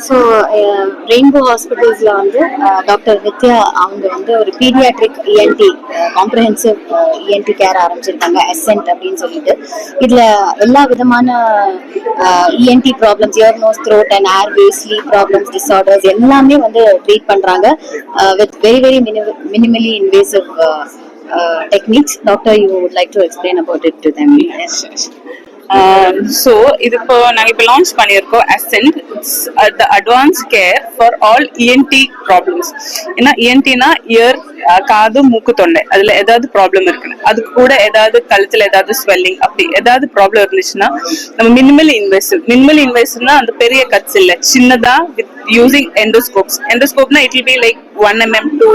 So rainbow ஹாஸ்பிட்டல்ஸில் வந்து doctor Nithya அவங்க வந்து ஒரு paediatric ENT comprehensive ENT care ஆரம்பிச்சிருக்காங்க எசென்ட் அப்படின்னு சொல்லிட்டு. இதில் எல்லா விதமான ENT problems, ear nose throat and airway sleep problems disorders எல்லாமே வந்து ட்ரீட் பண்ணுறாங்க with very very minimally invasive techniques. Doctor, you would like to explain about it to them? Yes. So இது இப்போ நாங்க இப்போ லான்ச் பண்ணியிருக்கோம் Ascent. It's the advanced care for all ENT problems. ஏன்னா ENTனா year, காது, மூக்கு, தொண்டை, அதுல ஏதாவது ப்ராப்ளம் இருக்குன்னு, அதுக்கு கூட ஏதாவது கழுத்துல ஏதாவது ஸ்வெல்லிங் அப்படி ஏதாவது ப்ராப்ளம் இருந்துச்சுன்னா நம்ம மினிமலி இன்வைசிவ்னா அந்த பெரிய கட்ஸ் இல்ல, சின்னதா வித் யூசிங் எண்டோஸ்கோப்னா it will be like 1 mm to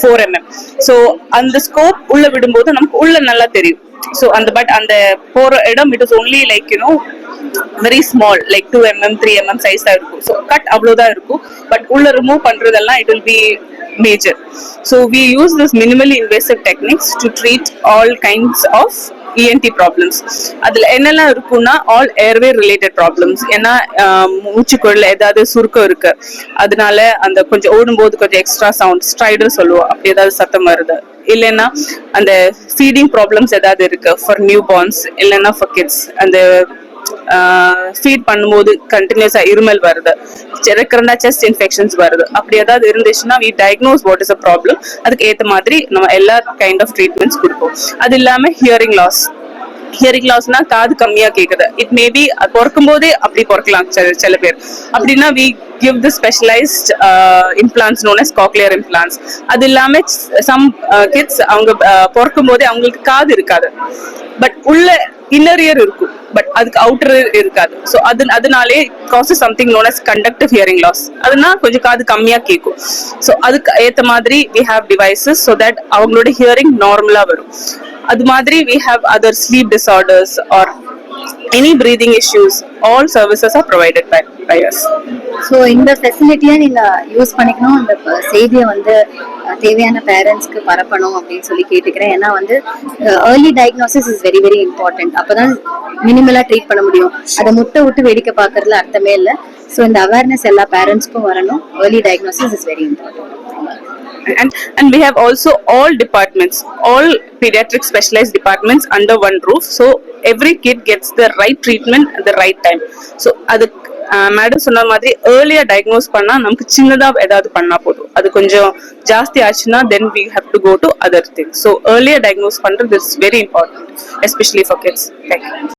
4 mm. So அந்த ஸ்கோப் உள்ள விடும்போது நமக்கு உள்ள நல்லா தெரியும். ஸோ அந்த பட் அந்த போற இடம் it is only like very small, like 2 mm 3 mm சைஸா இருக்கும். ஸோ கட் அவ்வளவுதான் இருக்கும். பட் உள்ள ரிமூவ் பண்றதெல்லாம் it will be major. So we use this minimally invasive techniques to treat all kinds of ENT problems. அதுல என்னெல்லாம் இருக்குன்னா all airway related problems. ஏன்னா மூச்சுக்குள்ள ஏதாவது சுருக்கம் இருக்கு, அதனால அந்த கொஞ்சம் ஓடும்போது கொஞ்சம் எக்ஸ்ட்ரா சவுண்ட் ஸ்ட்ரைடர் சொல்லுவோம், அப்படி ஏதாவது சத்தம் வருது. இல்லைன்னா அந்த ஃபீடிங் ப்ராப்ளம்ஸ் ஏதாவது இருக்கு ஃபார் நியூ பார்ன்ஸ், இல்லைன்னா ஃபார் கிட்ஸ் அந்த ஃபீட் பண்ணும்போது கண்டினியூஸா இருமல் வருது, ரெக்கரண்டா செஸ்ட் இன்ஃபெக்ஷன்ஸ் வருது, அப்படி ஏதாவது இருந்துச்சுன்னா we diagnose what is a problem. அதுக்கு ஏற்ற மாதிரி நம்ம எல்லா கைண்ட் ஆஃப் ட்ரீட்மெண்ட்ஸ் கொடுப்போம். அது இல்லாம ஹியரிங் லாஸ்னா காது கம்மியா கேக்குது. இட் மேபி பிறக்கும் போதே அப்படி பிறக்கலாம் சில பேர். அப்படின்னா we give the specialized implants known as cochlear implants. அது இல்லாம some kids அவங்க பிறக்கும் போதே அவங்களுக்கு காது இருக்காது, பட் உள்ள இன்னர் இயர் இருக்கும், பட் அதுக்கு அவுட்டர் இருக்காது. ஸோ அதனாலே causes something known as conductive hearing loss. அதுனா கொஞ்சம் காது கம்மியா கேட்கும். ஸோ அதுக்கு ஏற்ற மாதிரி we have devices so that அவங்களோட ஹியரிங் நார்மலா வரும். அது மாதிரி we have other sleep disorders or any breathing issues. All services are provided by us. So இந்த ஃபெசிலிட்டியை நீங்கள் யூஸ் பண்ணிக்கணும், அந்த செய்தியை வந்து தேவையான பேரண்ட்ஸ்க்கு பரப்பணும் அப்படின்னு சொல்லி கேட்டுக்கிறேன். ஏன்னா வந்து early diagnosis is very very important. அப்போதான் மினிமலாக ட்ரீட் பண்ண முடியும். அதை முட்டை விட்டு வேடிக்கை பார்க்கறதுல அர்த்தமே இல்லை. ஸோ இந்த அவேர்னஸ் எல்லா பேரண்ட்ஸ்க்கும் வரணும். Early diagnosis is very important. And we have also all departments, all pediatric specialized departments under one roof. So every kid gets the right treatment at the right time. So adu madam சொன்ன மாதிரி ஏர்லியா diagnose பண்ணா நமக்கு சின்னதா ஏதாவது பண்ணா போதும். அது கொஞ்சம் ஜாஸ்தி ஆச்சுன்னா தென் we have to go to other things. So earlier diagnose பண்றது is very important, especially for kids. Thank you.